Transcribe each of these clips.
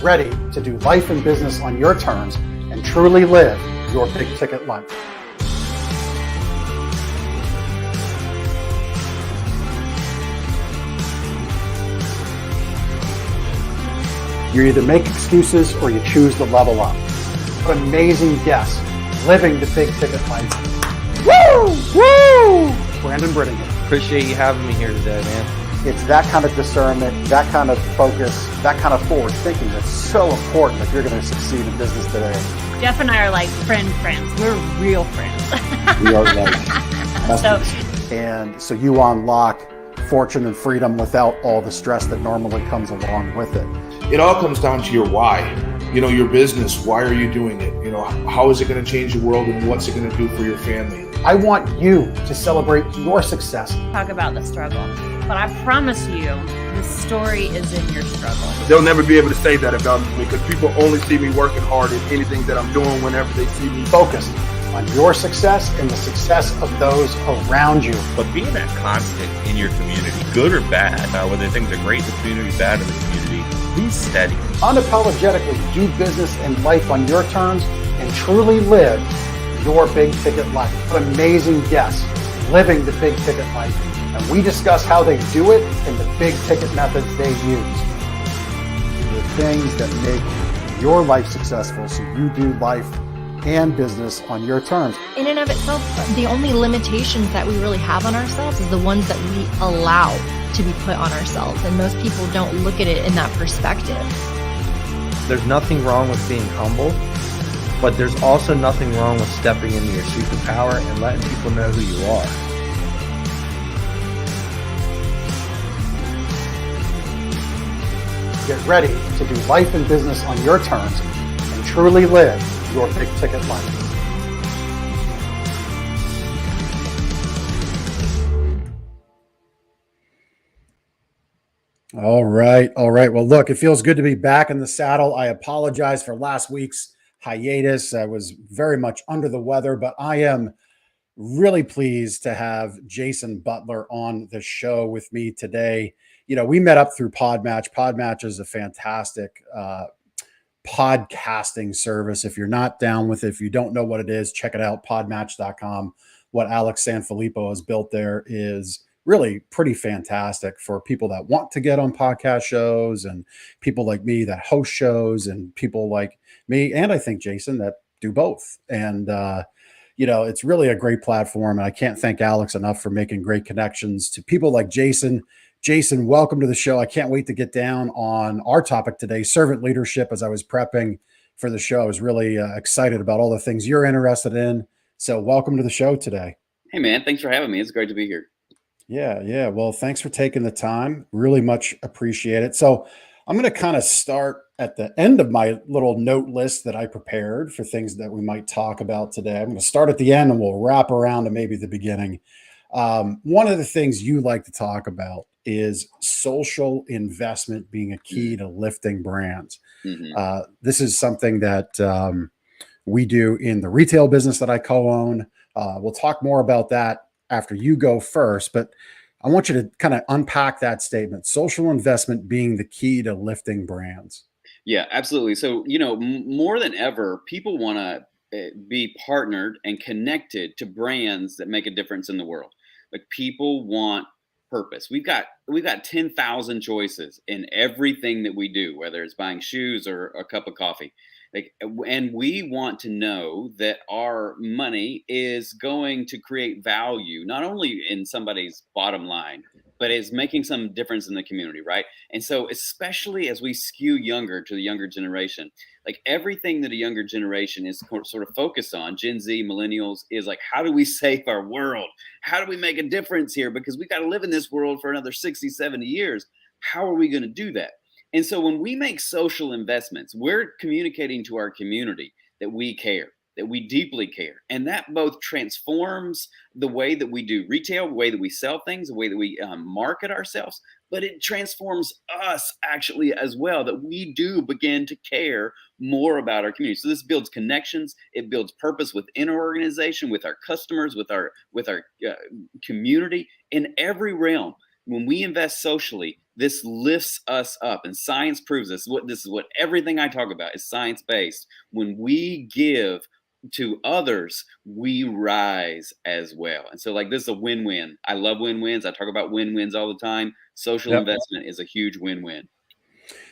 ready to do life and business on your terms and truly live your big ticket life. You either make excuses or you choose to level up. What amazing guests living the big ticket life. Woo! Woo! Brandon Brittingham. Appreciate you having me here today, man. It's that kind of discernment, that kind of focus, that kind of forward thinking that's so important if you're going to succeed in business today. Jeff and I are like friends. We're real friends. We are And so you unlock fortune and freedom without all the stress that normally comes along with it. It all comes down to your why. You know, your business, why are you doing it? You know, how is it going to change the world and what's it going to do for your family? I want you to celebrate your success. Talk about the struggle, but I promise you, the story is in your struggle. They'll never be able to say that about me because people only see me working hard in anything that I'm doing whenever they see me. Focused on your success and the success of those around you. But being that constant in your community, good or bad, whether things are great in the community, bad in the community, be steady. Unapologetically do business and life on your terms and truly live your big ticket life. What amazing guests living the big ticket life. And we discuss how they do it and the big ticket methods they use. The things that make your life successful so you do life and business on your terms. In and of itself, the only limitations that we really have on ourselves is the ones that we allow to be put on ourselves. And most people don't look at it in that perspective. There's nothing wrong with being humble, but there's also nothing wrong with stepping into your superpower and letting people know who you are. Get ready to do life and business on your terms and truly live your big ticket life. All right. Well, look, it feels good to be back in the saddle. I apologize for last week's hiatus. I was very much under the weather, but I am really pleased to have Jason Butler on the show with me today. You know, we met up through Podmatch. Podmatch is a fantastic podcasting service. If you're not down with it, if you don't know what it is, check it out, podmatch.com. What Alex Sanfilippo has built there is really pretty fantastic for people that want to get on podcast shows and people like me that host shows and people like me, and I think Jason, that do both. And, you know, it's really a great platform. And I can't thank Alex enough for making great connections to people like Jason. Jason, welcome to the show. I can't wait to get down on our topic today, servant leadership. As I was prepping for the show, I was really excited about all the things you're interested in. So welcome to the show today. Hey, man. Thanks for having me. It's great to be here. Yeah. Well, thanks for taking the time. Really much appreciate it. So I'm going to kind of start at the end of my little note list that I prepared for things that we might talk about today. I'm going to start at the end and we'll wrap around to maybe the beginning. One of the things you like to talk about is social investment being a key to lifting brands. Mm-hmm. This is something that we do in the retail business that I co-own. We'll talk more about that after you go first, but I want you to kind of unpack that statement, social investment being the key to lifting brands. Yeah, absolutely. So, you know, more than ever, people want to be partnered and connected to brands that make a difference in the world. Like, people want purpose. We've got 10,000 choices in everything that we do, whether it's buying shoes or a cup of coffee. Like, and we want to know that our money is going to create value, not only in somebody's bottom line, but is making some difference in the community, right? And so, especially as we skew younger to the younger generation, like everything that a younger generation is sort of focused on, Gen Z, millennials, is like, how do we save our world? How do we make a difference here? Because we got to live in this world for another 60, 70 years. How are we going to do that? And so when we make social investments, we're communicating to our community that we care, that we deeply care. And that both transforms the way that we do retail, the way that we sell things, the way that we market ourselves, but it transforms us actually as well, that we do begin to care more about our community. So this builds connections. It builds purpose within our organization, with our customers, with our community in every realm. When we invest socially, this lifts us up, and science proves this is what everything I talk about is science based. When we give to others, we rise as well. And so, like, this is a win-win. I love win-wins. I talk about win-wins all the time. Social Yep. investment is a huge win-win.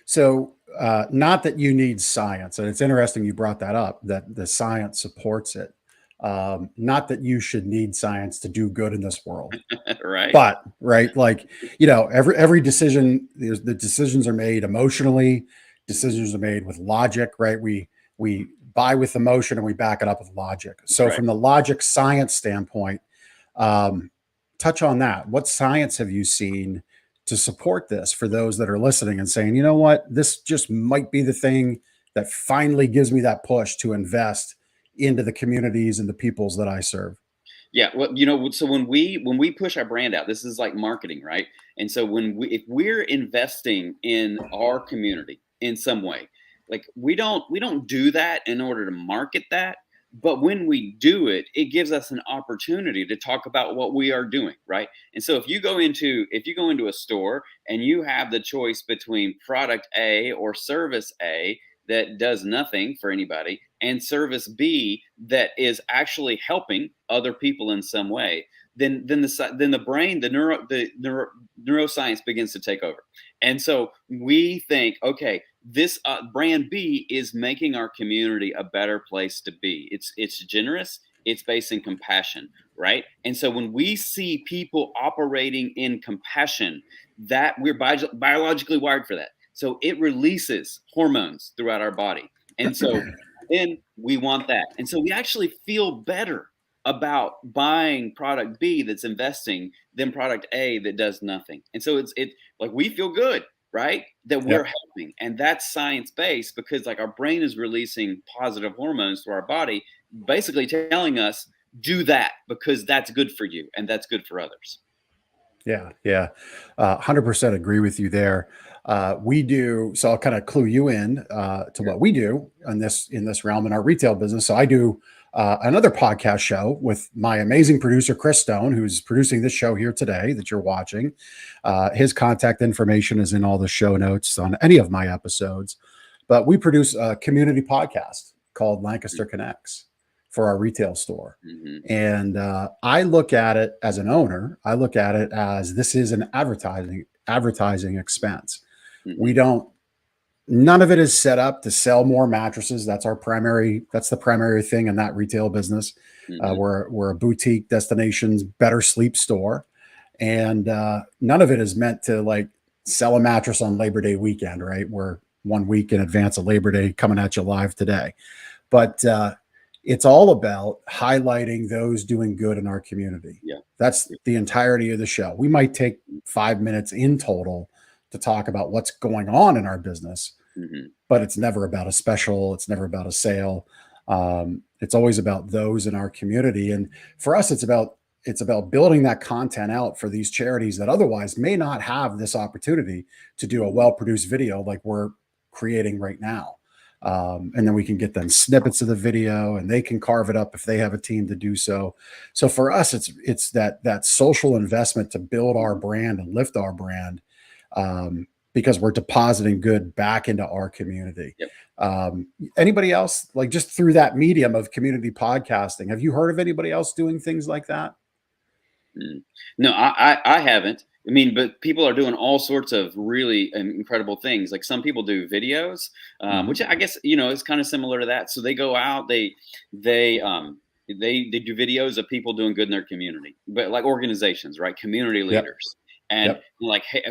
So, not that you need science, and it's interesting you brought that up, that the science supports it. Not that you should need science to do good in this world, Right? but right, like, you know, every decision, the decisions are made emotionally, decisions are made with logic, right? We buy with emotion and we back it up with logic. So, Right. from the logic science standpoint, touch on that. What science have you seen to support this for those that are listening and saying, you know what, this just might be the thing that finally gives me that push to invest into the communities and the peoples that I serve? Yeah, well, you know, so when we push our brand out, this is like marketing, right? And so if we're investing in our community in some way, like we don't do that in order to market that, but when we do it, it gives us an opportunity to talk about what we are doing, right? And so if you go into a store and you have the choice between product A or service A that does nothing for anybody, and service B that is actually helping other people in some way, then the brain, neuroscience begins to take over. And so we think, okay, this brand B is making our community a better place to be. It's generous. It's based in compassion, right? And so when we see people operating in compassion, that we're biologically wired for that. So it releases hormones throughout our body. And so then we want that. And so we actually feel better about buying product B that's investing than product A that does nothing. And so it's like we feel good, right? That we're Yep. helping. And that's science based because like our brain is releasing positive hormones to our body, basically telling us do that because that's good for you and that's good for others. Yeah, yeah, 100% agree with you there. We do so. I'll kind of clue you in to what we do in this realm in our retail business. So I do another podcast show with my amazing producer Chris Stone, who's producing this show here today that you're watching. His contact information is in all the show notes on any of my episodes. But we produce a community podcast called Lancaster Connects for our retail store. Mhm. And I look at it as an owner. I look at it as this is an advertising expense. We Mhm. don't. None of it is set up to sell more mattresses. That's the primary thing in that retail business. Mhm. We're a boutique destinations, better sleep store, and none of it is meant to like sell a mattress on Labor Day weekend. Right, we're 1 week in advance of Labor Day coming at you live today, but it's all about highlighting those doing good in our community. Yeah. That's the entirety of the show. We might take 5 minutes in total to talk about what's going on in our business, Mhm. but it's never about a special. It's never about a sale. It's always about those in our community. And for us, it's about building that content out for these charities that otherwise may not have this opportunity to do a well-produced video like we're creating right now. And then we can get them snippets of the video and they can carve it up if they have a team to do so. So for us, it's that social investment to build our brand and lift our brand, because we're depositing good back into our community. Yep. Anybody else, like just through that medium of community podcasting, have you heard of anybody else doing things like that? Mm. No, I haven't. I mean, but people are doing all sorts of really incredible things. Like some people do videos, Mhm. which I guess is kind of similar to that. So they go out, they do videos of people doing good in their community, but like organizations, right? Community Yep. leaders, and Yep. like, hey,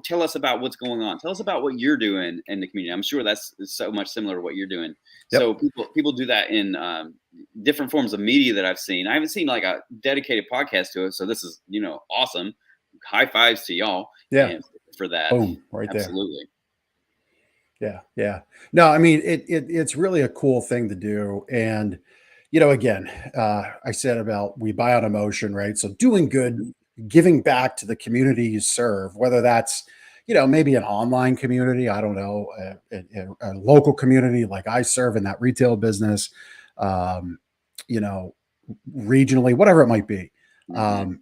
tell us about what's going on. Tell us about what you're doing in the community. I'm sure that's so much similar to what you're doing. Yep. So people do that in different forms of media that I've seen. I haven't seen like a dedicated podcast to it. So this is awesome. High fives to y'all. Yeah. And for that. Boom. Right there. Absolutely. Yeah, yeah. No, I mean it's really a cool thing to do. And again, I said about we buy on emotion, right? So doing good, giving back to the community you serve, whether that's maybe an online community, I don't know, a local community like I serve in that retail business, um, you know, regionally, whatever it might be. Mhm.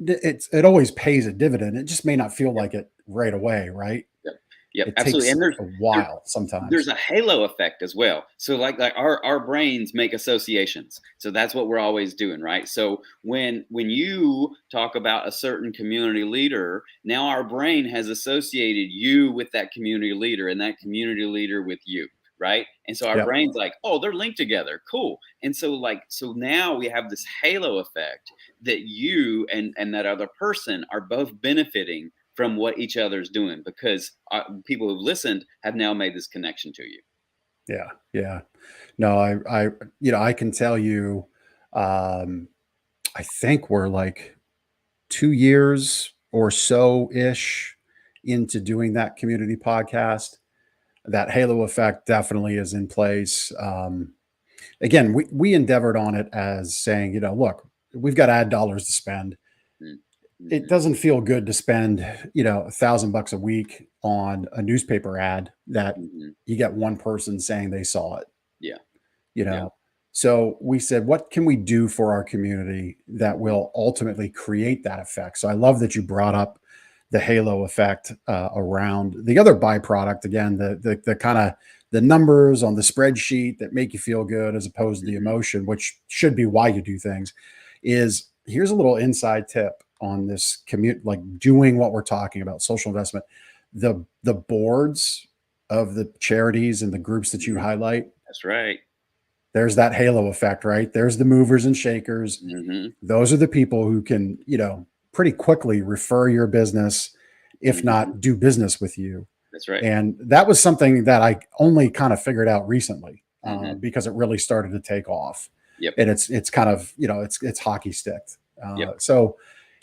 It always pays a dividend. It just may not feel like it right away, right? Yep. Yep. It Absolutely. takes And a while sometimes. there's a halo effect as well. So like our brains make associations. So that's what we're always doing, right? So when you talk about a certain community leader, now our brain has associated you with that community leader and that community leader with you, right? And so our Yep. brain's like, oh, they're linked together. Cool. And so now we have this halo effect that you and that other person are both benefiting from what each other's doing, because people who've listened have now made this connection to you. Yeah. Yeah. No, I can tell you, um, I think we're like 2 years or so ish into doing that community podcast. That halo effect definitely is in place. Again, we endeavored on it as saying, look, we've got ad dollars to spend. Mm-hmm. It doesn't feel good to spend, $1,000 a week on a newspaper ad that Mm-hmm. you get one person saying they saw it, Yeah. you Yeah. know. So we said, what can we do for our community that Mhm. will ultimately create that effect? So I love that you brought up the halo effect around the other byproduct. Again, the kind of the numbers on the spreadsheet that make you feel good as opposed to the Mhm. emotion, which should be why you do things. Is here's a little inside tip on this commute, like doing what we're talking about, social investment. The boards of the charities and the groups that you Mhm. highlight, That's right. there's that halo effect, right? There's the movers and shakers. Mm-hmm. Those are the people who can, pretty quickly refer your business, if Mm-hmm. not do business with you. That's right. And that was something that I only kind of figured out recently Mhm. because it really started to take off. Yep. And it's kind of, it's hockey sticked. Yep. So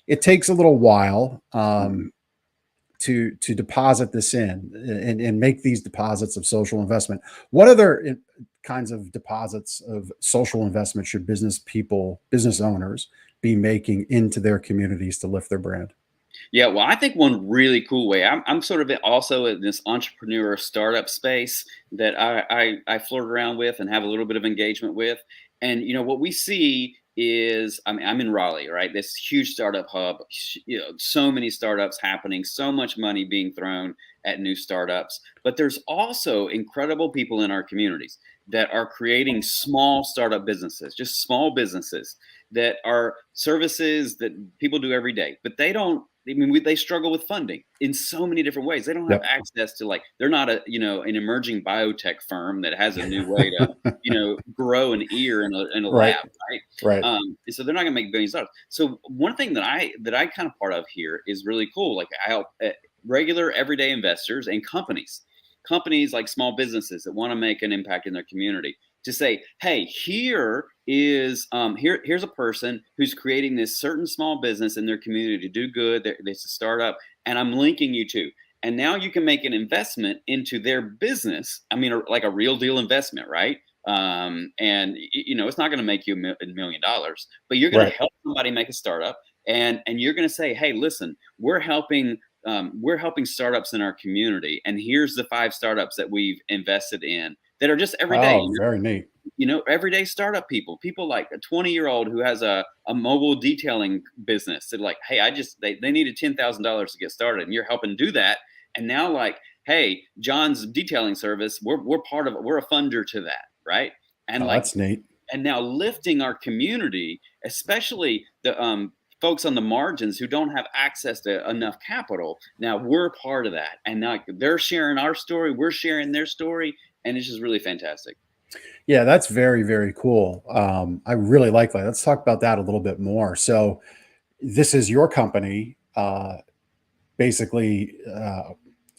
it takes a little while Mhm. to deposit this in and make these deposits of social investment. What other kinds of deposits of social investment should business owners be making into their communities to lift their brand? Yeah, well, I think one really cool way. I'm sort of also in this entrepreneur startup space that I flirt around with and have a little bit of engagement with. And what we see is, I mean, I'm in Raleigh, right? This huge startup hub. So many startups happening, so much money being thrown at new startups. But there's also incredible people in our communities that are creating small startup businesses, just small businesses that are services that people do every day, but they don't. I mean, they struggle with funding in so many different ways. They don't have Yep. access to, like, they're not an emerging biotech firm that has a new way to grow an ear in a Right. lab, right? Right. And so they're not going to make billions of dollars. So one thing that I kind of part of here is really cool. Like, I help regular everyday investors and companies like small businesses that want to make an impact in their community, to say, hey, here's a person who's creating this certain small business in their community to do good. It's a startup, and I'm linking you to. And now you can make an investment into their business. I mean, like a real deal investment, right? And it's not going to make you $1 million, but you're going Right. to help somebody make a startup, and you're going to say, hey, listen, we're helping startups in our community, and here's the 5 startups that we've invested in that are just every day. Oh, very neat. Everyday startup people like a 20-year-old who has a mobile detailing business. They're like, hey, they needed $10,000 to get started, and you're helping do that. And now, like, hey, John's detailing service, we're part of it. We're a funder to that, right? And Oh, like, that's neat. and now lifting our community, especially the folks on the margins who don't have access to enough capital. Now we're part of that, and now they're sharing our story, we're sharing their story, and it's just really fantastic. Yeah, that's very, very cool. I really like that. Let's talk about that a little bit more. So this is your company, basically,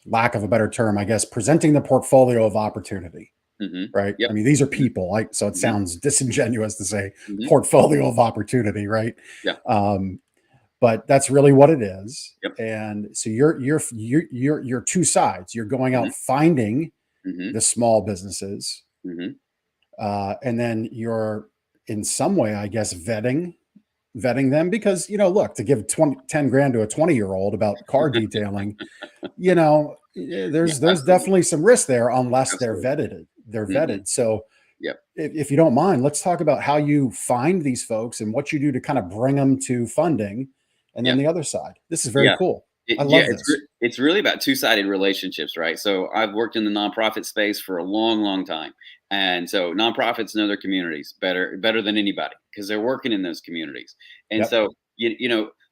lack of a better term, I guess, presenting the portfolio of opportunity, Mm-hmm. right? Yep. I mean, these are people, so it Mhm. sounds disingenuous to say Mhm. portfolio of opportunity, right? Yeah. But that's really what it is. Yep. And so you're two sides. You're going out Mhm. finding Mm-hmm. the small businesses, Mm-hmm. and then you're in some way, I guess, vetting them because, look, to give 10 grand to a 20-year-old about car detailing, there's definitely some risk there unless Absolutely. they're Mhm. vetted. So Yep. if you don't mind, let's talk about how you find these folks and what you do to kind of bring them to funding. And then Yeah. the other side. This is very Yeah. cool. I love this. it's really about two-sided relationships, right? So I've worked in the nonprofit space for a long, long time. And so nonprofits know their communities better than anybody because they're working in those communities. And Yep. so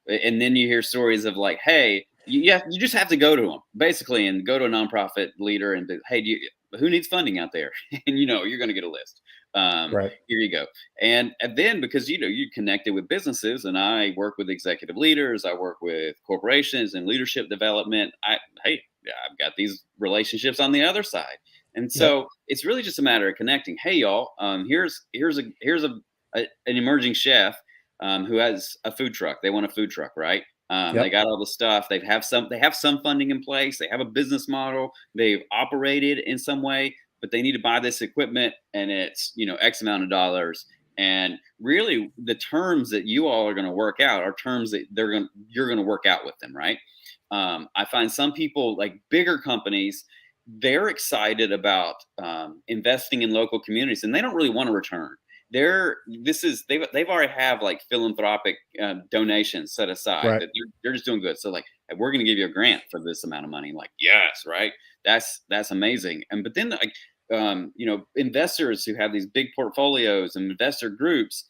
and then you hear stories of like, hey, you just have to go to them basically and go to a nonprofit leader and be, hey, who needs funding out there? And you're going to get a list. Right. Here you go. And then because you connected with businesses, and I work with executive leaders, I work with corporations and leadership development. I've got these relationships on the other side, and Yep. so it's really just a matter of connecting. Hey, y'all, here's an emerging chef who has a food truck. They want a food truck, right? Yep. They got all the stuff. They have some funding in place. They have a business model. They've operated in some way, but they need to buy this equipment, and it's X amount of dollars. And really, the terms that you all are going to work out are terms that you're going to work out with them, right? I find some people, like bigger companies, they're excited about investing in local communities, and they don't really want to return. They've already have like philanthropic donations set aside Right. that they're just doing good. So like, hey, we're going to give you a grant for this amount of money. Like, yes, right. That's amazing. But then like, investors who have these big portfolios and investor groups,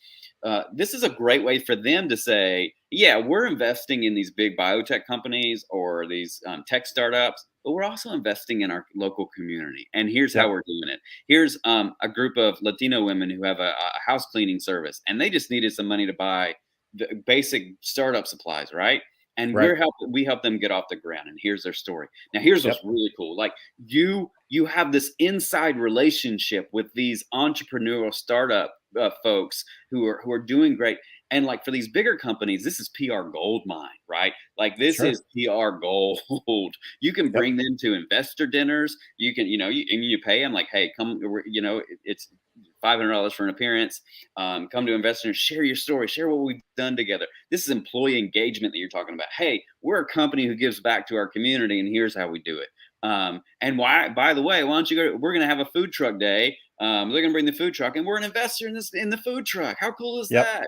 this is a great way for them to say, yeah, we're investing in these big biotech companies or these tech startups, but we're also investing in our local community. And here's how we're doing it. Here's a group of Latino women who have a house cleaning service, and they just needed some money to buy the basic startup supplies, right? And we help them get off the ground. And here's their story. Now, here's what's really cool. Like you have this inside relationship with these entrepreneurial startup folks who are doing great. And like for these bigger companies, this is PR gold mine, right? Like this is PR gold. You can bring them to investor dinners. You can, you pay them like, hey, come, it's $500 for an appearance. Come to investors, share your story, share what we've done together. This is employee engagement that you're talking about. Hey, we're a company who gives back to our community, and here's how we do it. And by the way, why don't you go? We're going to have a food truck day. They're going to bring the food truck, and we're an investor in the food truck. How cool is that?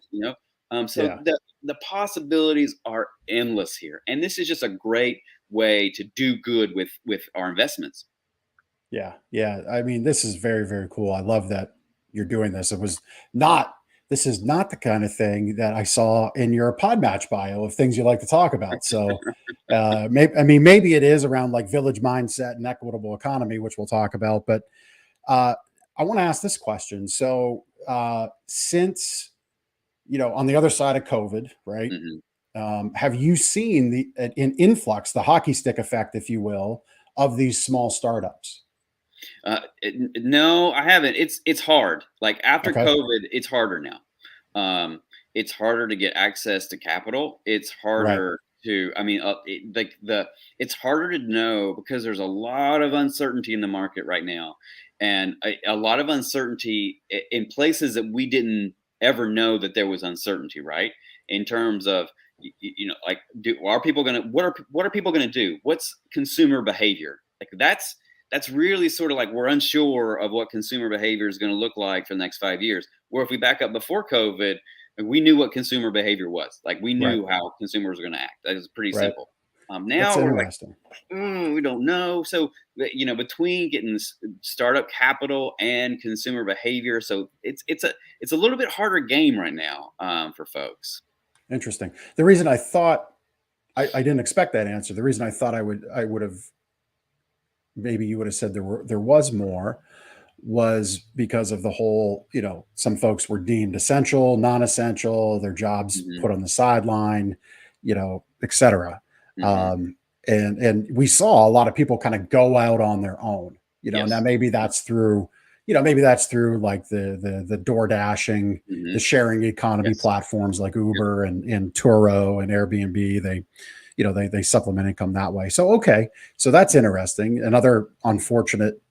The possibilities are endless here, and this is just a great way to do good with our investments. Yeah. I mean, this is very, very cool. I love that you're doing this. This is not the kind of thing that I saw in your Podmatch bio of things you like to talk about. So maybe it is around like village mindset and equitable economy, which we'll talk about. But I want to ask this question. So since, on the other side of COVID, right? Mm-hmm. Have you seen an influx, the hockey stick effect, if you will, of these small startups? No, I haven't. It's hard. Like after COVID, it's harder now. It's harder to get access to capital. It's harder to, it's harder to know because there's a lot of uncertainty in the market right now, and a lot of uncertainty in places that we didn't ever know that there was uncertainty, right? In terms of, like, what are people going to do? What's consumer behavior? Like that's really sort of like we're unsure of what consumer behavior is going to look like for the next 5 years. Where if we back up before COVID, we knew what consumer behavior was. Like we knew how consumers were going to act. That is pretty simple. Now we're like, we don't know. So, between getting startup capital and consumer behavior, so it's a little bit harder game right now for folks. Interesting. The reason I thought I didn't expect that answer. The reason I thought I would have, maybe you would have said there was more, was because of the whole, some folks were deemed essential, non-essential, their jobs put on the sideline, et cetera. And we saw a lot of people kind of go out on their own, now maybe that's through, like the door dashing, the sharing economy platforms like Uber and Turo and Airbnb. They supplement income that way. So, okay. So that's interesting. Another unfortunate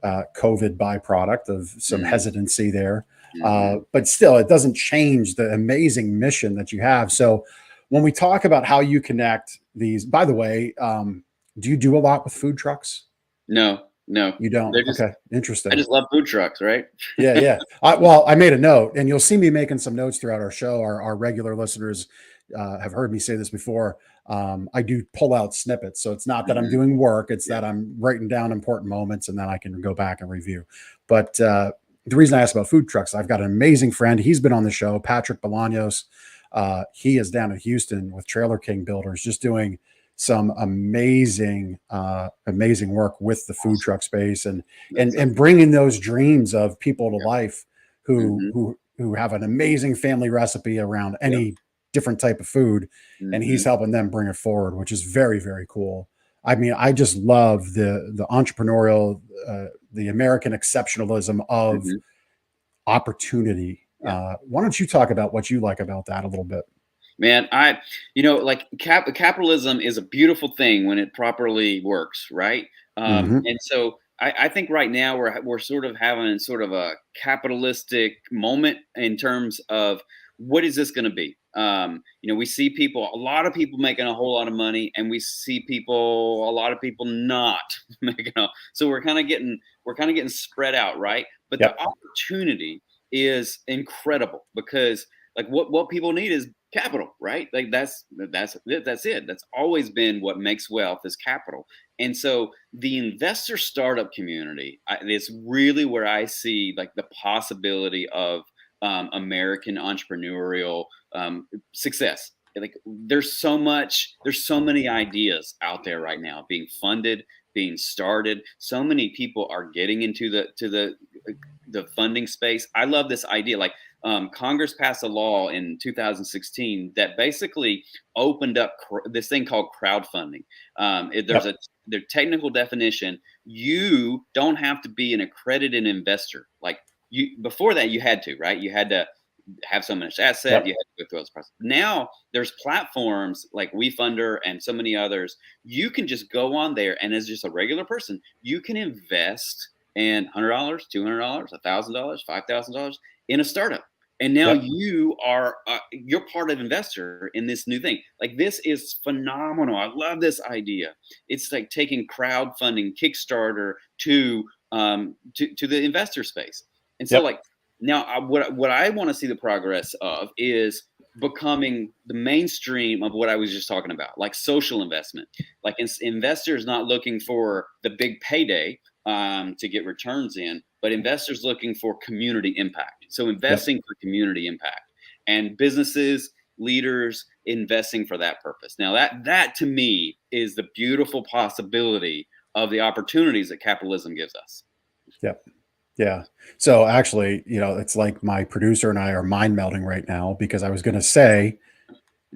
COVID byproduct of some hesitancy there. But still, it doesn't change the amazing mission that you have. So when we talk about how you connect these, by the way, do you do a lot with food trucks? No, you don't. Okay. Interesting. I just love food trucks. Right. Yeah. I made a note, and you'll see me making some notes throughout our show. Our regular listeners, have heard me say this before. I do pull out snippets. So it's not that I'm doing work, it's that I'm writing down important moments and then I can go back and review. But the reason I asked about food trucks, I've got an amazing friend. He's been on the show, Patrick Bolaños. He is down in Houston with Trailer King Builders, just doing some amazing work with the food truck space and bringing those dreams of people to life who have an amazing family recipe around any different type of food, and he's helping them bring it forward, which is very, very cool. I mean, I just love the entrepreneurial, the American exceptionalism of opportunity. Why don't you talk about what you like about that a little bit? Man, like capitalism is a beautiful thing when it properly works, right? And so I think right now we're sort of having sort of a capitalistic moment in terms of what is this going to be? We see a lot of people making a whole lot of money, and we see a lot of people not making so we're kind of getting spread out, right? But the opportunity is incredible because like what people need is capital, right? Like that's it. That's always been what makes wealth is capital. And so the investor startup community is really where I see like the possibility of American entrepreneurial success. Like there's so many ideas out there right now being funded, being started. So many people are getting into the funding space. I love this idea. Like Congress passed a law in 2016 that basically opened up this thing called crowdfunding. There's the technical definition. You don't have to be an accredited investor. Like before that, you had to, right? You had to have so much asset. You had to go through this process. Now there's platforms like WeFunder and so many others. You can just go on there, and as just a regular person, you can invest in $100, $200, $1,000, $5,000 in a startup. And now you are you're part of investor in this new thing. Like this is phenomenal. I love this idea. It's like taking crowdfunding, Kickstarter to the investor space. And so like now what I want to see the progress of is becoming the mainstream of what I was just talking about, like social investment. Like investors not looking for the big payday to get returns in, but investors looking for community impact. So investing for community impact, and businesses, leaders investing for that purpose. Now that to me is the beautiful possibility of the opportunities that capitalism gives us. Yeah. So actually, it's like my producer and I are mind melding right now, because I was going to say,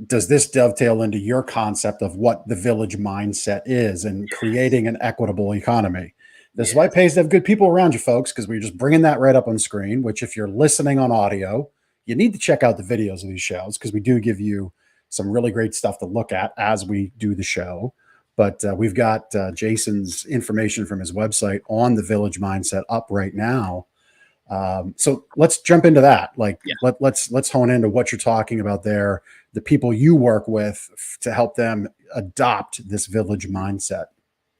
does this dovetail into your concept of what the village mindset is and creating an equitable economy? This is why it pays to have good people around you, folks, because we're just bringing that right up on screen, which if you're listening on audio, you need to check out the videos of these shows, because we do give you some really great stuff to look at as we do the show. But we've got Jason's information from his website on the village mindset up right now. So let's jump into that. Let's hone into what you're talking about there, the people you work with to help them adopt this village mindset.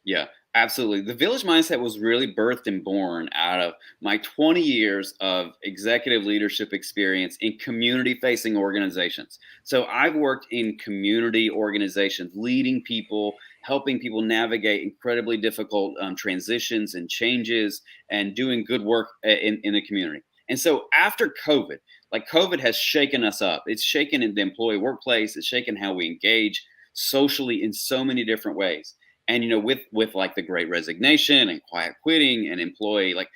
Yeah, absolutely. The village mindset was really birthed and born out of my 20 years of executive leadership experience in community-facing organizations. So I've worked in community organizations, leading people, helping people navigate incredibly difficult transitions and changes, and doing good work in the community. And so after COVID, like COVID has shaken us up. It's shaken in the employee workplace. It's shaken how we engage socially in so many different ways. And, with like the Great Resignation and quiet quitting and employee, like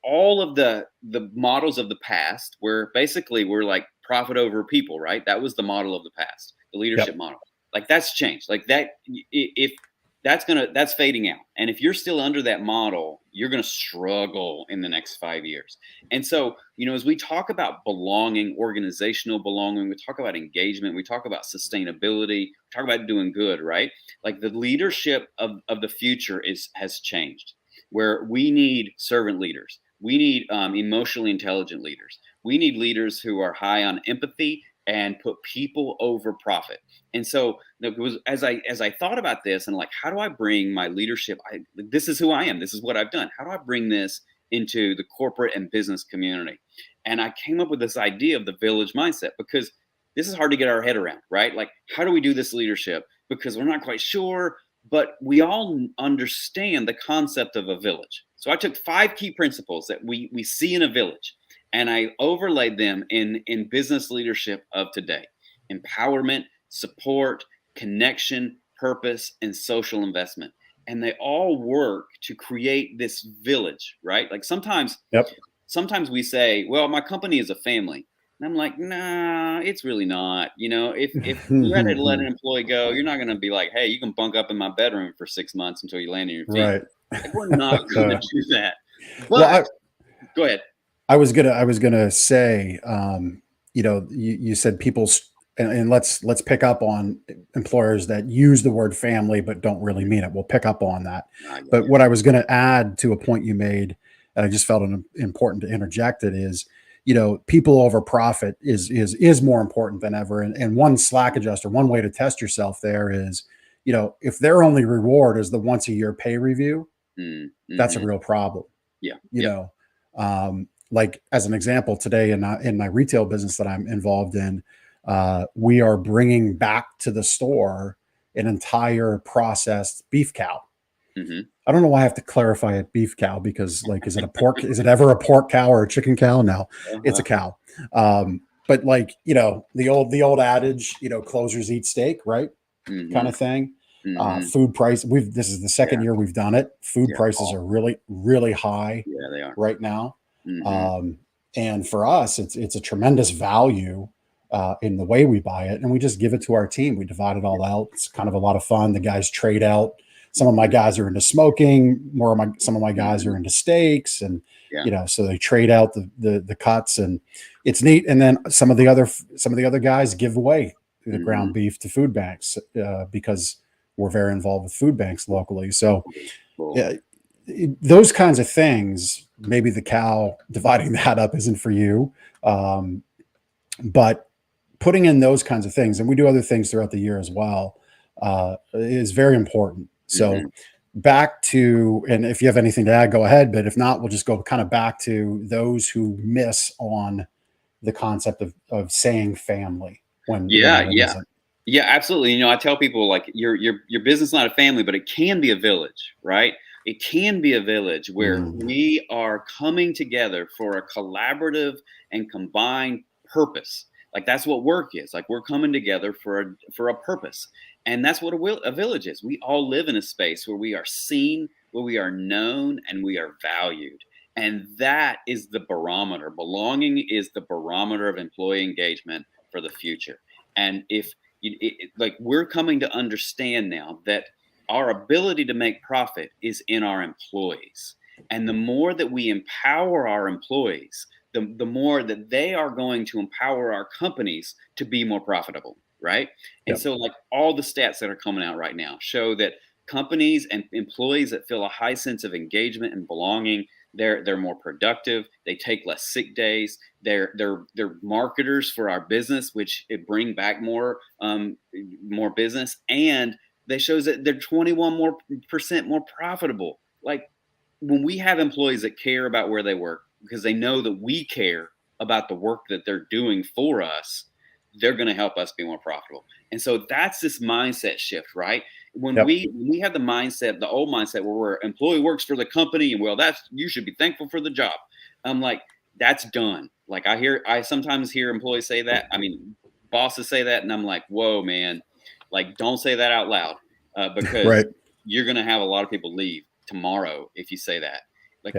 all of the models of the past, where basically we're like profit over people, right? That was the model of the past, the leadership model. Like that's changed. Like that, if that's fading out. And if you're still under that model, you're going to struggle in the next 5 years. And so, as we talk about belonging, organizational belonging, we talk about engagement, we talk about sustainability, we talk about doing good, right? Like the leadership of the future has changed, where we need servant leaders. We need emotionally intelligent leaders. We need leaders who are high on empathy and put people over profit. And so it was, as I thought about this and like, how do I bring my leadership? This is who I am. This is what I've done. How do I bring this into the corporate and business community? And I came up with this idea of the village mindset, because this is hard to get our head around, right? Like, how do we do this leadership? Because we're not quite sure, but we all understand the concept of a village. So I took 5 key principles that we see in a village, and I overlaid them in business leadership of today: empowerment, support, connection, purpose, and social investment. And they all work to create this village, right? Like sometimes we say, well, my company is a family. And I'm like, nah, it's really not. You know, if you're ready to let an employee go, you're not going to be like, hey, you can bunk up in my bedroom for 6 months until you land on your feet. Right. Like, we're not going to do that. But Well, go ahead. I was gonna say, you know, you said people's, and let's pick up on employers that use the word family but don't really mean it. We'll pick up on that. But what I was going to add to a point you made, and I just felt it important to interject it, is, you know, people over profit is more important than ever. And one slack adjuster, one way to test yourself there is, you know, if their only reward is the once a year pay review, that's a real problem. Yeah. You know, like as an example, today in my retail business that I'm involved in, we are bringing back to the store an entire processed beef cow. I don't know why I have to clarify it beef cow, because like, is it a pork? Is it ever a pork cow or a chicken cow? No, it's a cow. But like, you know, the old adage, you know, closers eat steak, right? Kind of thing. Food price. This is the second year we've done it. Food prices are really, really high. Yeah, they are right now. And for us, it's a tremendous value in the way we buy it, and we just give it to our team. We divide it all out. It's kind of a lot of fun. The guys trade out. Some of my guys are into smoking. Some of my guys are into steaks, and you know, so they trade out the cuts, and it's neat. And then some of the other guys give away the ground beef to food banks because we're very involved with food banks locally. So those kinds of things. Maybe the cow, dividing that up isn't for you, but putting in those kinds of things, and we do other things throughout the year as well, is very important. So back to, and if you have anything to add, go ahead. But if not, we'll just go kind of back to those who miss on the concept of saying family when absolutely. You know, I tell people, like, your business is not a family, but it can be a village, right? It can be a village where we are coming together for a collaborative and combined purpose. Like, that's what work is. Like, we're coming together for a purpose. And that's what a village is. We all live in a space where we are seen, where we are known, and we are valued. And that is the barometer. Belonging is the barometer of employee engagement for the future. And like, we're coming to understand now that our ability to make profit is in our employees. And the more that we empower our employees, the more that they are going to empower our companies to be more profitable, right? And so, like, all the stats that are coming out right now show that companies and employees that feel a high sense of engagement and belonging, they're more productive. They take less sick days. They're marketers for our business, which it bring back more business, and they shows that they're 21% more profitable. Like, when we have employees that care about where they work because they know that we care about the work that they're doing for us, they're going to help us be more profitable. And so that's this mindset shift, right? When we have the mindset, the old mindset where employee works for the company, and you should be thankful for the job. I'm like, that's done. Like, I sometimes hear employees say that. I mean, bosses say that, and I'm like, whoa, man, like, don't say that out loud, because you're going to have a lot of people leave tomorrow if you say that. Like,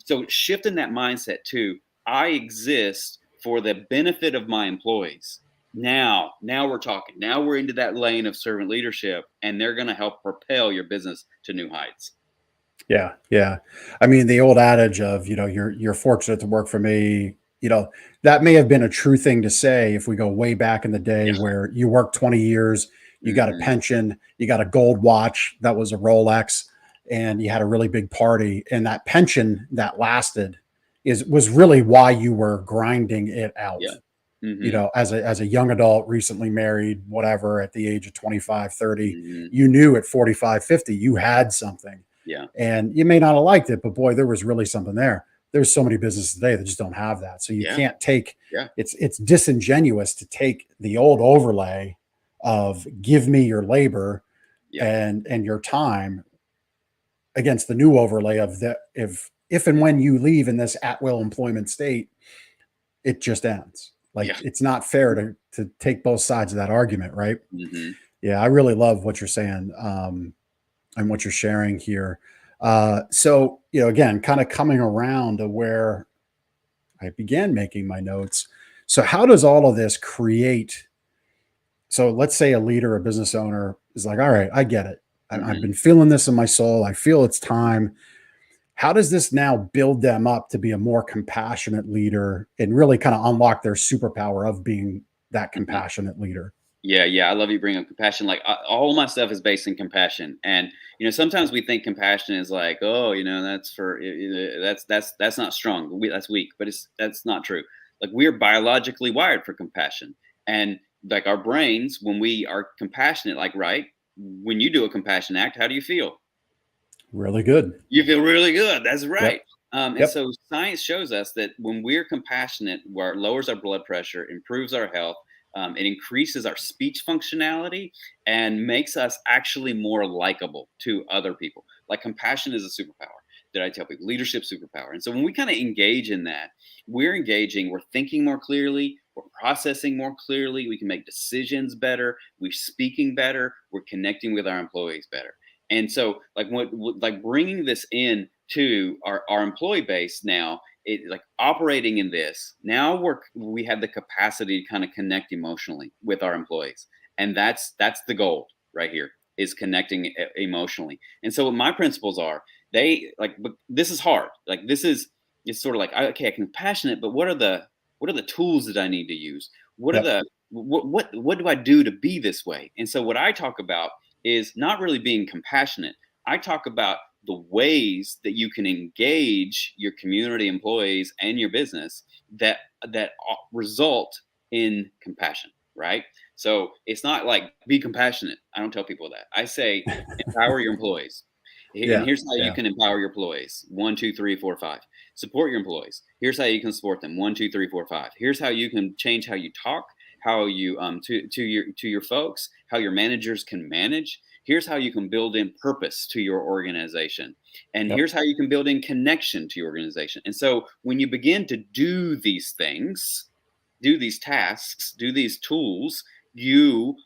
so shifting that mindset to, I exist for the benefit of my employees. Now we're talking. Now we're into that lane of servant leadership, and they're going to help propel your business to new heights. Yeah. I mean, the old adage of, you know, you're fortunate to work for me, you know, that may have been a true thing to say if we go way back in the day, where you worked 20 years, you got a pension, you got a gold watch that was a Rolex, and you had a really big party, and that pension that lasted was really why you were grinding it out. You know, as a young adult, recently married, whatever, at the age of 25, 30, you knew at 45, 50, you had something. And you may not have liked it, but boy, there was really something there. there's so many businesses today that just don't have that. So you Yeah. can't take, Yeah. it's disingenuous to take the old overlay of give me your labor Yeah. and your time against the new overlay of that if and when you leave in this at will employment state, it just ends. Like Yeah. it's not fair to take both sides of that argument, right? hmm Yeah, I really love what you're saying and what you're sharing here. So, again, kind of coming around to where I began making my notes. So, how does all of this create? So, let's say a leader, a business owner is like, all right, I get it. I've been feeling this in my soul. I feel it's time. How does this now build them up to be a more compassionate leader and really kind of unlock their superpower of being that compassionate leader? Yeah, I love you bring up compassion. Like all of my stuff is based in compassion, and sometimes we think compassion is like, oh, that's for that's not strong, that's weak, but that's not true. Like we're biologically wired for compassion, and like our brains, when we are compassionate, like right, when you do a compassion act, how do you feel? Really good. You feel really good. That's right. Yep. And Yep. so science shows us that when we're compassionate, where it lowers our blood pressure, improves our health, it increases our speech functionality, and makes us actually more likable to other people. Like compassion is a superpower that I tell people, leadership superpower. And so when we kind of engage in that, we're thinking more clearly, we're processing more clearly, we can make decisions better, we're speaking better, we're connecting with our employees better. And so, like bringing this in to our employee base now, like operating in this now, we have the capacity to kind of connect emotionally with our employees, and that's the goal right here, is connecting emotionally. And so, what my principles are, but this is hard. Like it's sort of like, okay, I'm compassionate, but what are the tools that I need to use? What are Yep. what do I do to be this way? And so, what I talk about is not really being compassionate. I talk about the ways that you can engage your community employees and your business that result in compassion, right? So it's not like be compassionate. I don't tell people that. I say empower your employees. And Yeah. here's how you Yeah. can empower your employees. 1, 2, 3, 4, 5. Support your employees. Here's how you can support them. 1, 2, 3, 4, 5. Here's how you can change how you talk, how you to your folks, how your managers can manage. Here's how you can build in purpose to your organization. And Yep. here's how you can build in connection to your organization. And so when you begin to do these things, do these tasks, do these tools, you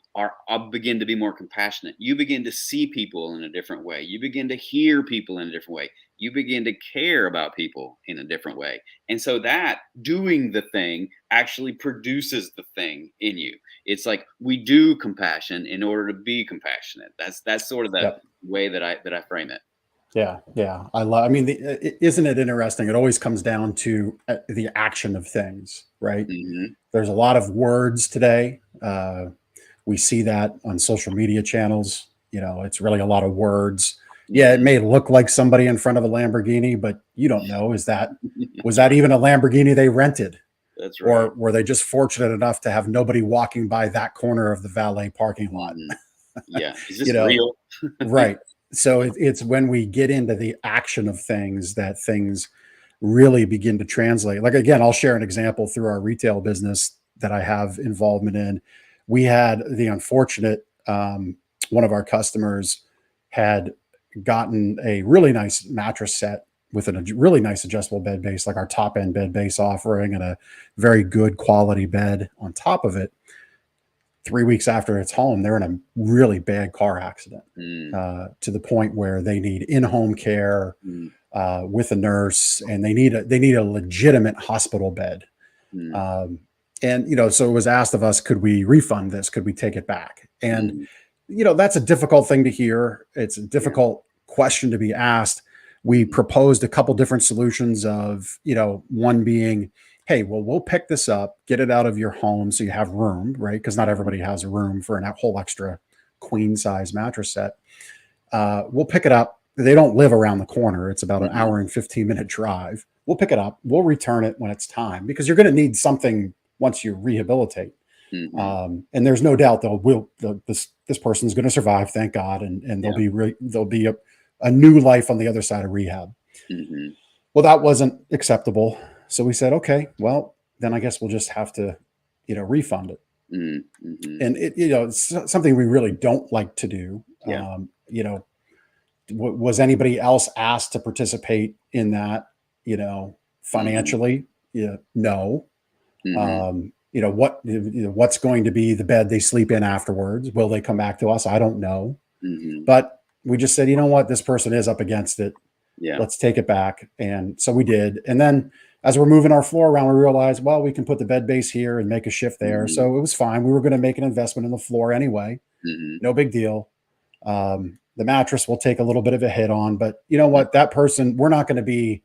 begin to be more compassionate. You begin to see people in a different way. You begin to hear people in a different way. You begin to care about people in a different way. And so that doing the thing actually produces the thing in you. It's like we do compassion in order to be compassionate. That's sort of the Yep. way that I frame it. Yeah. Yeah. I mean, isn't it interesting? It always comes down to the action of things, right? hmm There's a lot of words today. We see that on social media channels. It's really a lot of words. Yeah, it may look like somebody in front of a Lamborghini, but you don't know, was that even a Lamborghini they rented? That's right. Or were they just fortunate enough to have nobody walking by that corner of the valet parking lot? Mhm. Yeah. Is this real? Right. So it's when we get into the action of things that things really begin to translate. Like, again, I'll share an example through our retail business that I have involvement in. We had the unfortunate, one of our customers had gotten a really nice mattress set with a really nice adjustable bed base, like our top end bed base offering, and a very good quality bed on top of it. 3 weeks after it's home, they're in a really bad car accident, to the point where they need in-home care with a nurse, and they need a legitimate hospital bed. And so it was asked of us, could we refund this? Could we take it back? And that's a difficult thing to hear. It's a difficult question to be asked. We proposed a couple different solutions of, one being, hey, well, we'll pick this up, get it out of your home so you have room, right? Because not everybody has a room for a whole extra queen size mattress set. We'll pick it up. They don't live around the corner. It's about an hour and 15-minute drive. We'll pick it up. We'll return it when it's time, because you're going to need something once you rehabilitate. And there's no doubt this person's going to survive, thank God, and there'll be a new life on the other side of rehab. Well, Well, that wasn't acceptable. So we said, okay, well, then I guess we'll just have to, refund it. Mm-hmm. And it's something we really don't like to do. Yeah. Was anybody else asked to participate in that, financially? Yeah, no. Mm-hmm. What's going to be the bed they sleep in afterwards? Will they come back to us? I don't know. Mm-hmm. But we just said, you know what, this person is up against it. Yeah. Let's take it back. And so we did. And then as we're moving our floor around, we realized, well, we can put the bed base here and make a shift there. Mm-hmm. So it was fine. We were going to make an investment in the floor anyway. Mm-hmm. No big deal. The mattress will take a little bit of a hit on, but you know what, that person, we're not going to be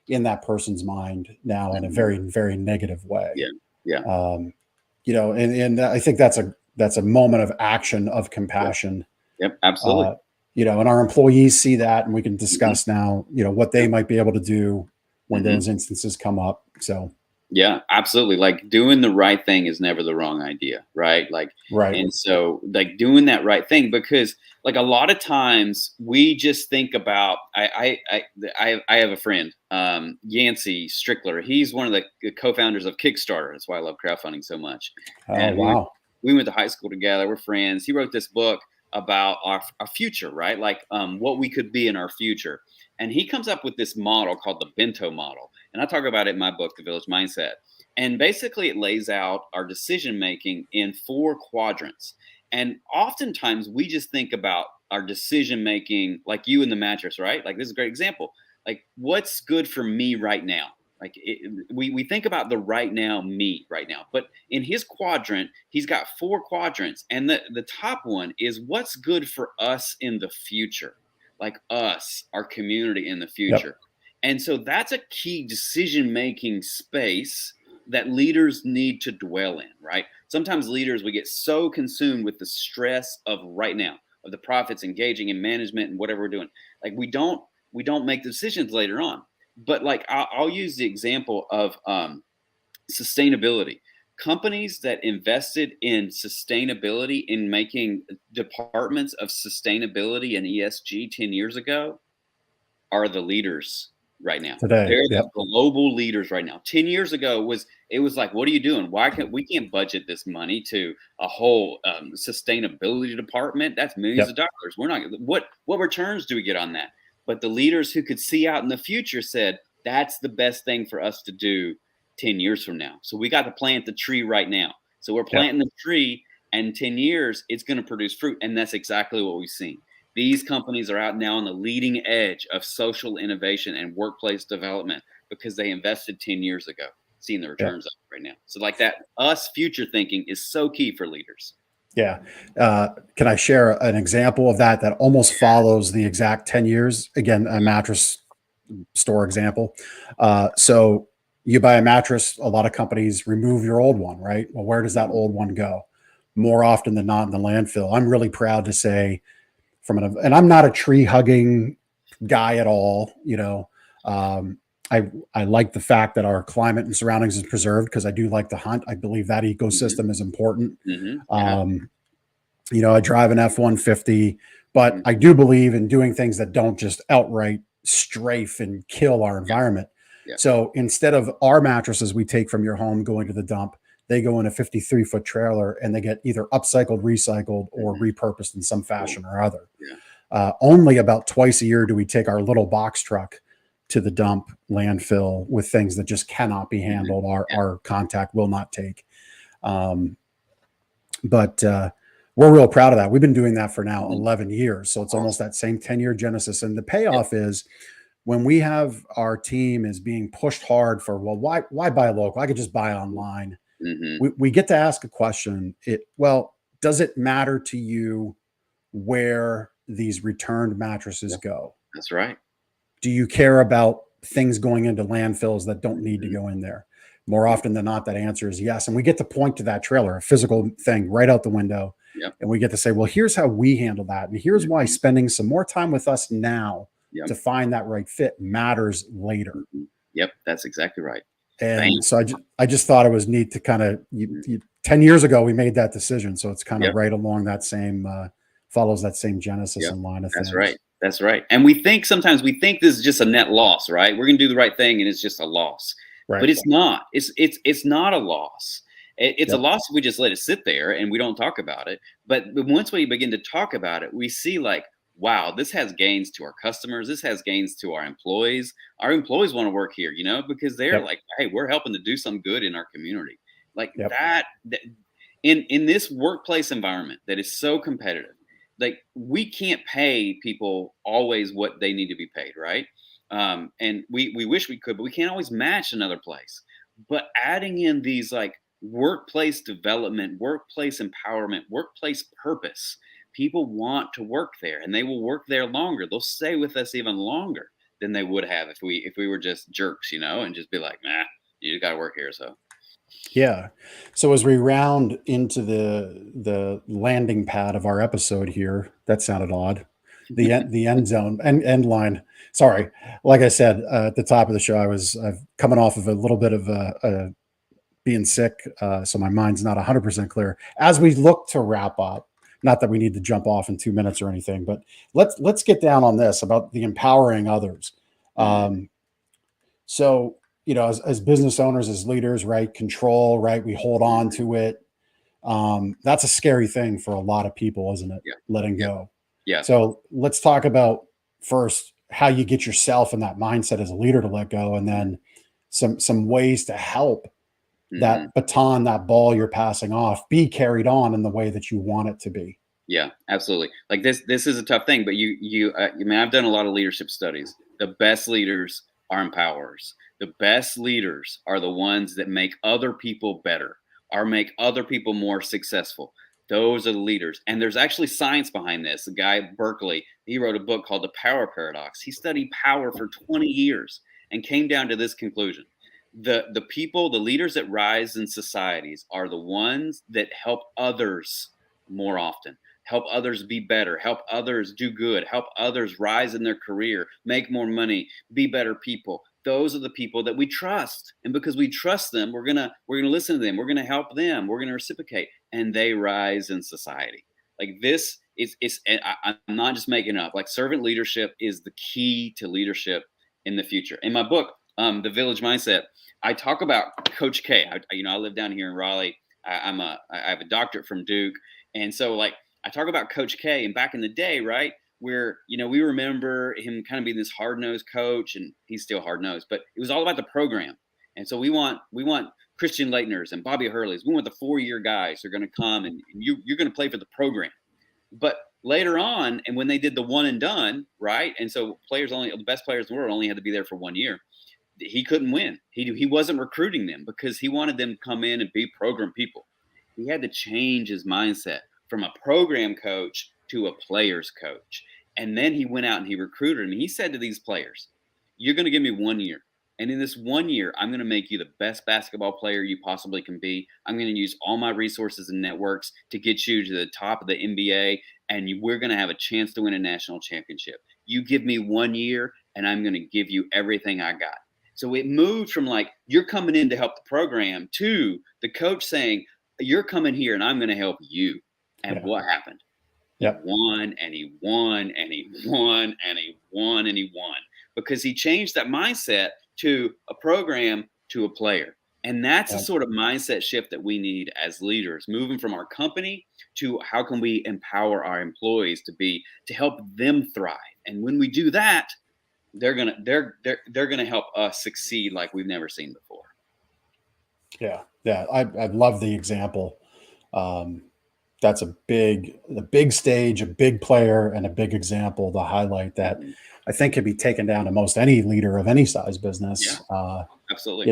in that person's mind now in a very, very negative way. Yeah. Yeah. And I think that's a moment of action, of compassion. Yep. Absolutely. And our employees see that, and we can discuss now, what they might be able to do when those instances come up. So. Yeah, absolutely. Like doing the right thing is never the wrong idea, right? Like, right. And so like doing that right thing, because like a lot of times we just think about, I have a friend, Yancey Strickler. He's one of the co-founders of Kickstarter. That's why I love crowdfunding so much. Oh, and wow. We went to high school together. We're friends. He wrote this book about our future, right? Like what we could be in our future. And he comes up with this model called the Bento model. And I talk about it in my book, The Village Mindset. And basically it lays out our decision making in 4 quadrants. And oftentimes we just think about our decision making like you in the mattress, right? Like this is a great example. Like what's good for me right now? Like we think about the right now me right now. But in his quadrant, he's got 4 quadrants. And the top one is what's good for us in the future. Like us, our community in the future. Yep. And so that's a key decision-making space that leaders need to dwell in, right? Sometimes leaders, we get so consumed with the stress of right now, of the profits, engaging in management and whatever we're doing. Like we don't make decisions later on. But like I'll use the example of sustainability. Companies that invested in sustainability, in making departments of sustainability and ESG 10 years ago are the leaders right now. Today, they're the global leaders right now. 10 years ago it was like, what are you doing? Why can't we budget this money to a whole sustainability department? That's millions of dollars. We're not, what returns do we get on that? But the leaders who could see out in the future said, that's the best thing for us to do 10 years from now. So we got to plant the tree right now. So we're planting the tree, and 10 years, it's going to produce fruit. And that's exactly what we've seen. These companies are out now on the leading edge of social innovation and workplace development because they invested 10 years ago, seeing the returns of it right now. So like that, us future thinking is so key for leaders. Yeah. Can I share an example of that almost follows the exact 10 years? Again, a mattress store example. So you buy a mattress, a lot of companies remove your old one, right? Well, where does that old one go? More often than not in the landfill. I'm really proud to say and I'm not a tree hugging guy at all. I like the fact that our climate and surroundings is preserved because I do like to hunt. I believe that ecosystem is important. I drive an F-150, but I do believe in doing things that don't just outright strafe and kill our environment. So instead of our mattresses we take from your home going to the dump, they go in a 53-foot trailer and they get either upcycled, recycled, or repurposed in some fashion or other. Only about twice a year do we take our little box truck to the dump landfill with things that just cannot be handled. Our contact will not take. But we're real proud of that. We've been doing that for now 11 years. So it's almost that same 10-year genesis. And the payoff is when we have our team is being pushed hard for, well, why buy local? I could just buy online. We get to ask a question. Does it matter to you where these returned mattresses go? That's right. Do you care about things going into landfills that don't need to go in there? More often than not, that answer is yes. And we get to point to that trailer, a physical thing right out the window. And we get to say, well, here's how we handle that. And here's why spending some more time with us now to find that right fit matters later. Yep. That's exactly right. And so I just thought it was neat to kind of 10 years ago, we made that decision. So it's kind of right along that same, follows that same genesis and line of things. That's right. That's right. And sometimes we think this is just a net loss, right? We're going to do the right thing and it's just a loss. Right. But it's not. It's not a loss. It's a Yep. loss if we just let it sit there and we don't talk about it. But once we begin to talk about it, we see like, wow, this has gains to our customers. This has gains to our employees. Our employees want to work here, because they're Yep. like, hey, we're helping to do some good in our community. Like Yep. that in this workplace environment that is so competitive, like we can't pay people always what they need to be paid, right? And we wish we could, but we can't always match another place. But adding in these like workplace development, workplace empowerment, workplace purpose, people want to work there and they will work there longer. They'll stay with us even longer than they would have if we were just jerks, and just be like, nah, you got to work here. So Yeah. So as we round into the landing pad of our episode here, that sounded odd. The end zone and end line. Sorry, like I said at the top of the show, I've coming off of a little bit of being sick, so my mind's not 100% clear. As we look to wrap up, not that we need to jump off in 2 minutes or anything, but let's get down on this about the empowering others. So, as business owners, as leaders, right? Control, right? We hold on to it. That's a scary thing for a lot of people, isn't it? Yeah. Letting go. yeah. So let's talk about first how you get yourself in that mindset as a leader to let go, and then some ways to help that baton, that ball you're passing off, be carried on in the way that you want it to be. Yeah, absolutely. Like this is a tough thing, but I've done a lot of leadership studies. The best leaders are empowerers. The best leaders are the ones that make other people better or make other people more successful. Those are the leaders. And there's actually science behind this. A guy at Berkeley, he wrote a book called The Power Paradox. He studied power for 20 years and came down to this conclusion. The leaders that rise in societies are the ones that help others more often, help others be better, help others do good, help others rise in their career, make more money, be better people. Those are the people that we trust. And because we trust them, we're gonna listen to them, we're gonna help them, we're gonna reciprocate, and they rise in society. Like this is I'm not just making it up. Like servant leadership is the key to leadership in the future. In my book, The Village Mindset, I talk about Coach K. I live down here in Raleigh. I have a doctorate from Duke, and so like I talk about Coach K. And back in the day, right, where we remember him kind of being this hard-nosed coach, and he's still hard-nosed, but it was all about the program. And so we want Christian Leitners and Bobby Hurleys. We want the 4-year guys who are going to come and you're going to play for the program. But later on, and when they did the one and done, right, and so the best players in the world only had to be there for 1 year. He couldn't win. He wasn't recruiting them because he wanted them to come in and be program people. He had to change his mindset from a program coach to a player's coach. And then he went out and he recruited them. And he said to these players, you're going to give me 1 year. And in this 1 year, I'm going to make you the best basketball player you possibly can be. I'm going to use all my resources and networks to get you to the top of the NBA. And we're going to have a chance to win a national championship. You give me 1 year and I'm going to give you everything I got. So it moved from like, you're coming in to help the program to the coach saying, you're coming here and I'm going to help you. And what happened? Yep. He won and he won and he won and he won and he won because he changed that mindset to a program to a player. And that's the sort of mindset shift that we need as leaders, moving from our company to how can we empower our employees to help them thrive. And when we do that, they're gonna help us succeed like we've never seen before. Yeah. I love the example. That's a big stage, a big player, and a big example to highlight that I think can be taken down to most any leader of any size business. Yeah, absolutely.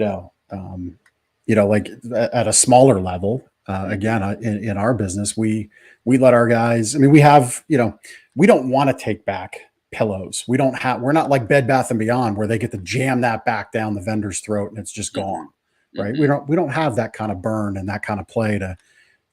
Like at a smaller level. Again, in our business, we let our guys. I mean, we have. We don't want to take back pillows. We're not like Bed Bath and Beyond where they get to jam that back down the vendor's throat and it's just gone. Right? We don't have that kind of burn and that kind of play to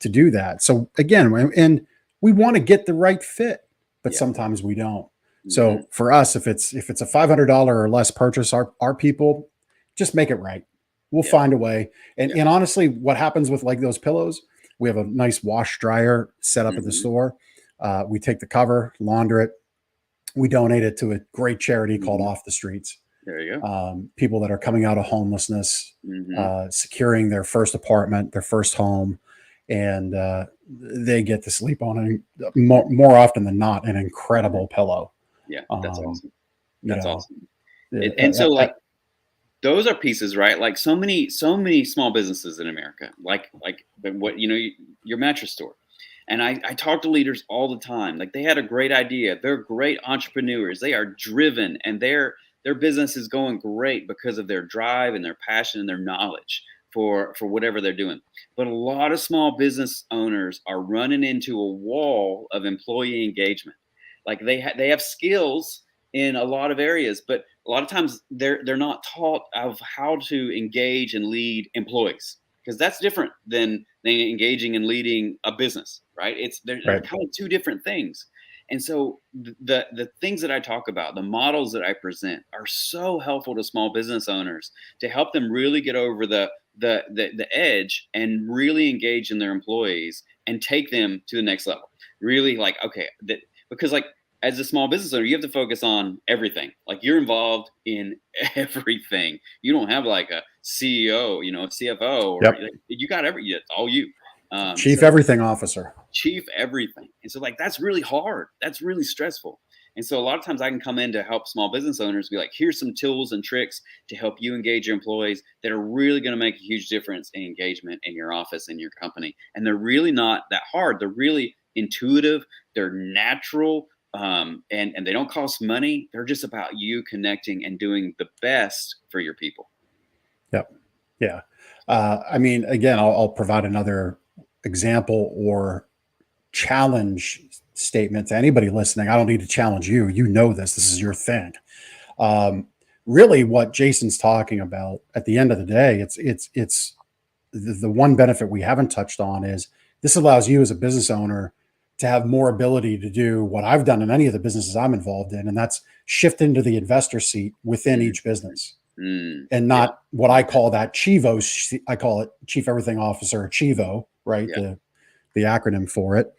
do that. So again, and we want to get the right fit, but sometimes we don't. So for us, if it's a $500 or less purchase, our people just make it right. We'll find a way. And honestly, what happens with like those pillows, we have a nice wash dryer set up at the store. We take the cover, launder it, We donate it to a great charity called Mhm. Off the Streets. There you go. People that are coming out of homelessness, Hmm. securing their first apartment, their first home, and they get to sleep on more often than not an incredible pillow. Yeah, that's Um, awesome. you That's know, awesome. yeah, And so like those are pieces, right? Like so many small businesses in America, like what your mattress store. And I talk to leaders all the time. Like they had a great idea. They're great entrepreneurs. They are driven, and their business is going great because of their drive and their passion and their knowledge for whatever they're doing. But a lot of small business owners are running into a wall of employee engagement. Like they have skills in a lot of areas, but a lot of times they're not taught of how to engage and lead employees, because that's different than engaging and leading a business, right? They're right. kind of two different things. And so the things that I talk about, the models that I present, are so helpful to small business owners to help them really get over the edge and really engage in their employees and take them to the next level. Really, like, okay, because like as a small business owner, you have to focus on everything. Like you're involved in everything. You don't have like a CEO, a CFO, or Yep. you got it's all you. Chief So everything officer. chief everything. And so like that's really hard. That's really stressful. And so a lot of times I can come in to help small business owners be like, here's some tools and tricks to help you engage your employees that are really going to make a huge difference in engagement in your office and your company. And they're really not that hard. They're really intuitive. They're natural. And they don't cost money. They're just about you connecting and doing the best for your people. Yep. Yeah. I mean, again, I'll provide another example or challenge statement to anybody listening. I don't need to challenge you. You know this. This is your thing. Really, what Jason's talking about at the end of the day, it's the one benefit we haven't touched on is this allows you as a business owner to have more ability to do what I've done in any of the businesses I'm involved in, and that's shift into the investor seat within Mm, each business, and yeah, not what I call that Chivo. I call it Chief Everything Officer, Chivo, right? yeah, The acronym for it.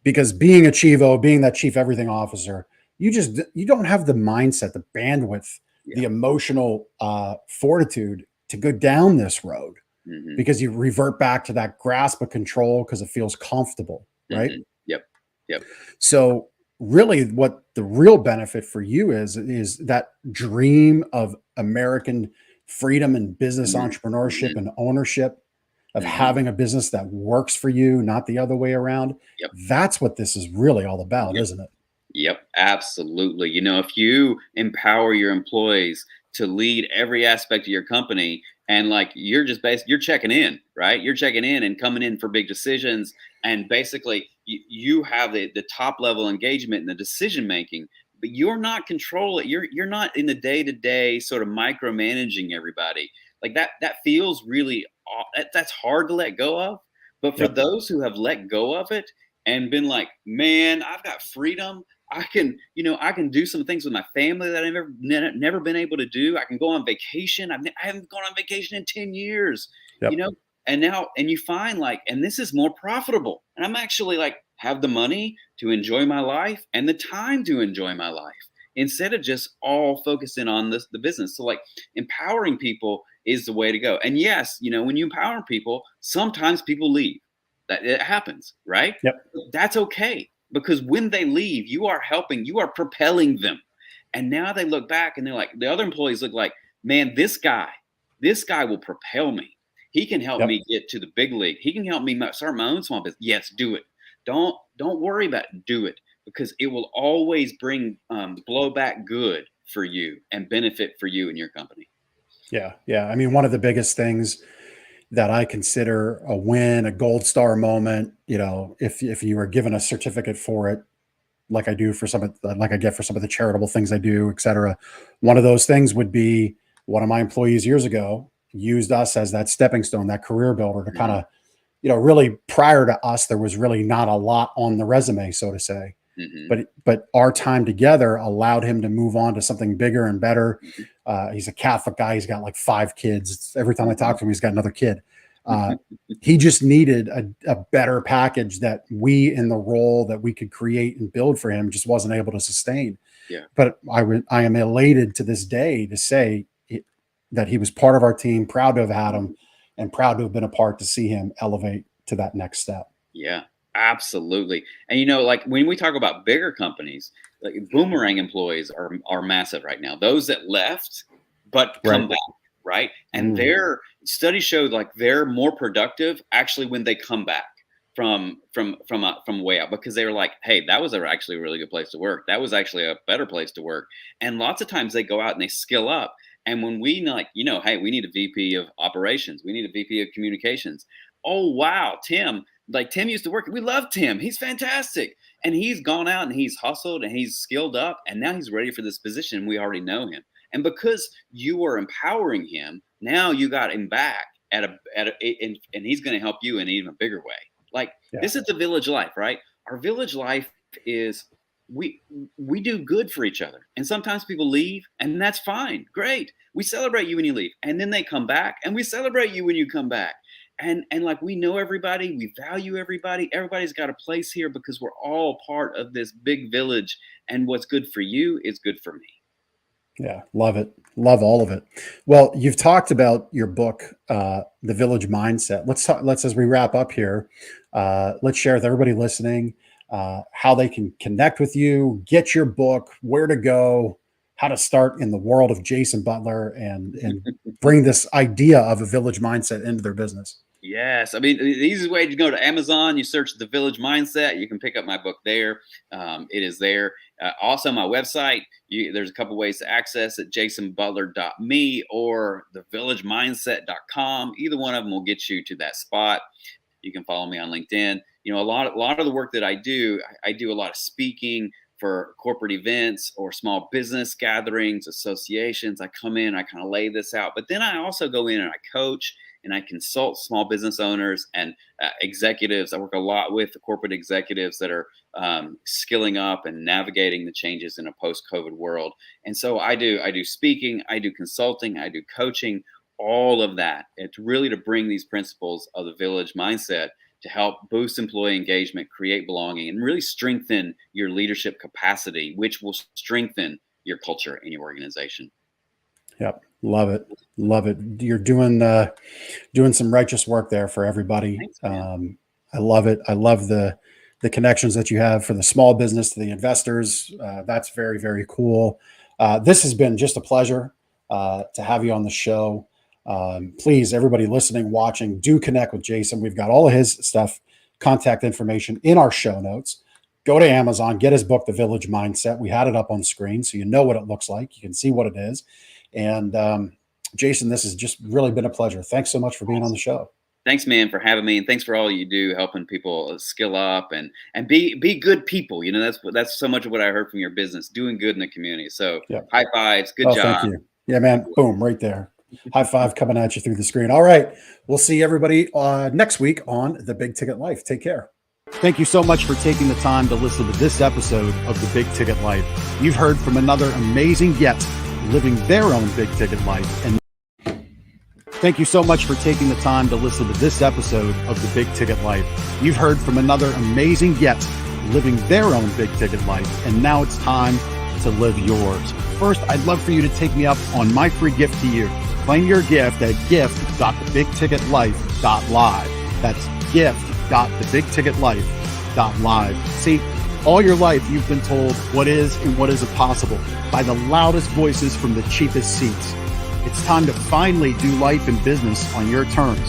Because being a Chivo, being that Chief Everything Officer, you don't have the mindset, the bandwidth, yeah. the emotional fortitude to go down this road, Hmm. because you revert back to that grasp of control because it feels comfortable, right? Hmm. Yep, yep. So really what the real benefit for you is that dream of American freedom and business Hmm. entrepreneurship Hmm. and ownership, of Hmm. having a business that works for you, not the other way around. Yep, That's what this is really all about, yep. isn't it? Yep, absolutely. If you empower your employees to lead every aspect of your company, and like you're checking in, right? You're checking in and coming in for big decisions, and basically you have the top level engagement and the decision making, but you're not controlling. You're not in the day to day sort of micromanaging everybody. Like that feels really that's hard to let go of. But for Yep. those who have let go of it and been like, man, I've got freedom. I can do some things with my family that I've never been able to do. I can go on vacation. I haven't gone on vacation in 10 years, you Yep. know, and you find like, and this is more profitable. And I'm actually like, have the money to enjoy my life and the time to enjoy my life instead of just all focusing on the business. So like empowering people is the way to go. And yes, when you empower people, sometimes people leave. That it happens, right? Yep. That's okay, because when they leave, you are helping, you are propelling them. And now they look back and they're like, the other employees look like, man, this guy will propel me. He can help Yep. me get to the big league. He can help me start my own small business. Yes, do it. Don't worry about it. Do it, because it will always bring blowback good for you and benefit for you and your company. Yeah. Yeah. I mean, one of the biggest things that I consider a win, a gold star moment, if you were given a certificate for it, like I do for like I get for some of the charitable things I do, et cetera. One of those things would be one of my employees years ago used us as that stepping stone, that career builder to kind Hmm. of, really prior to us, there was really not a lot on the resume, so to say. Hmm. But our time together allowed him to move on to something bigger and better. Hmm. He's a Catholic guy. He's got like 5 kids. Every time I talk Hmm. to him, he's got another kid. He just needed a better package that we in the role that we could create and build for him just wasn't able to sustain. Yeah. But I am elated to this day to say that he was part of our team, proud to have had him, and proud to have been a part to see him elevate to that next step. Yeah, absolutely. And you know, like when we talk about bigger companies, like boomerang employees are massive right now. Those that left but come back, right? And their studies showed like they're more productive actually when they come back from way out, because they were like, hey, that was actually a really good place to work. That was actually a better place to work. And lots of times they go out and they skill up. And when we like, you know, hey, we need a VP of operations, we need a VP of communications. Oh, wow, Tim, like Tim used to work. We love Tim. He's fantastic. And he's gone out and he's hustled and he's skilled up. And now he's ready for this position. We already know him. And because you were empowering him, now you got him back and he's going to help you in even a bigger way. Like this is the village life, right? Our village life is we do good for each other. And sometimes people leave and that's fine. Great. We celebrate you when you leave. And then they come back and we celebrate you when you come back. And like we know everybody, we value everybody. Everybody's got a place here because we're all part of this big village. And what's good for you is good for me. Yeah, love it. Love all of it. Well, you've talked about your book, The Village Mindset. Let's as we wrap up here, let's share with everybody listening how they can connect with you, get your book, where to go, how to start in the world of Jason Butler and bring this idea of a village mindset into their business. Yes. I mean, the easiest way to go to Amazon, you search The Village Mindset. You can pick up my book there. It is there. Also, my website, there's a couple ways to access it, jasonbutler.me or thevillagemindset.com. Either one of them will get you to that spot. You can follow me on LinkedIn. You know, a lot of the work that I do a lot of speaking for corporate events or small business gatherings, associations. I come in, I kind of lay this out, but then I also go in and I coach and I consult small business owners and executives. I work a lot with the corporate executives that are skilling up and navigating the changes in a post-COVID world. And so I do speaking, I do consulting, I do coaching, all of that. It's really to bring these principles of the village mindset to help boost employee engagement, create belonging, and really strengthen your leadership capacity, which will strengthen your culture in your organization. Yep. Love it. Love it. You're doing some righteous work there for everybody. Thanks, I love it. I love the connections that you have for the small business to the investors. That's very, very cool. This has been just a pleasure to have you on the show. Please, everybody listening, watching, do connect with Jason. We've got all of his stuff, contact information in our show notes. Go to Amazon, get his book, The Village Mindset. We had it up on screen, so you know what it looks like. You can see what it is. And Jason, this has just really been a pleasure. Thanks so much for being on the show. Thanks, man, for having me, and thanks for all you do, helping people skill up and be good people. You know, that's so much of what I heard from your business, doing good in the community. So high fives, good job. Thank you. Yeah, man. Boom, right there. High five coming at you through the screen. All right. We'll see everybody next week on The Big Ticket Life. Take care. Thank you so much for taking the time to listen to this episode of The Big Ticket Life. You've heard from another amazing guest living their own big ticket life. And thank you so much for taking the time to listen to this episode of The Big Ticket Life. You've heard from another amazing guest living their own big ticket life. And now it's time to live yours. First, I'd love for you to take me up on my free gift to you. Claim your gift at gift.thebigticketlife.live. That's gift.thebigticketlife.live. See, all your life you've been told what is and what isn't possible by the loudest voices from the cheapest seats. It's time to finally do life and business on your terms.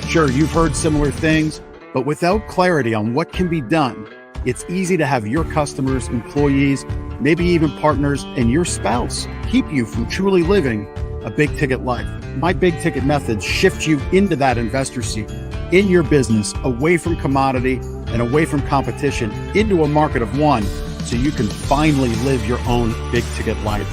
Sure, you've heard similar things, but without clarity on what can be done, it's easy to have your customers, employees, maybe even partners, and your spouse keep you from truly living a big ticket life. My big ticket methods shift you into that investor seat in your business, away from commodity and away from competition, into a market of one, so you can finally live your own big ticket life.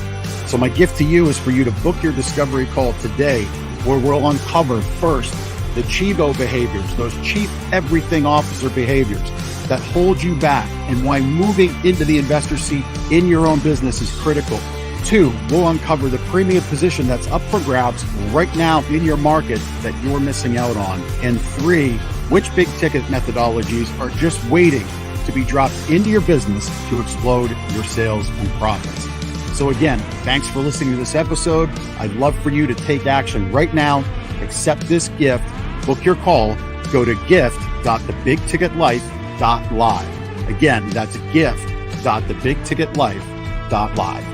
So my gift to you is for you to book your discovery call today, where we'll uncover first the Chivo behaviors, those chief everything officer behaviors that hold you back, and why moving into the investor seat in your own business is critical. 2, we'll uncover the premium position that's up for grabs right now in your market that you're missing out on. And 3, which big ticket methodologies are just waiting to be dropped into your business to explode your sales and profits. So again, thanks for listening to this episode. I'd love for you to take action right now. Accept this gift. Book your call. Go to gift.thebigticketlife.live. Again, that's gift.thebigticketlife.live.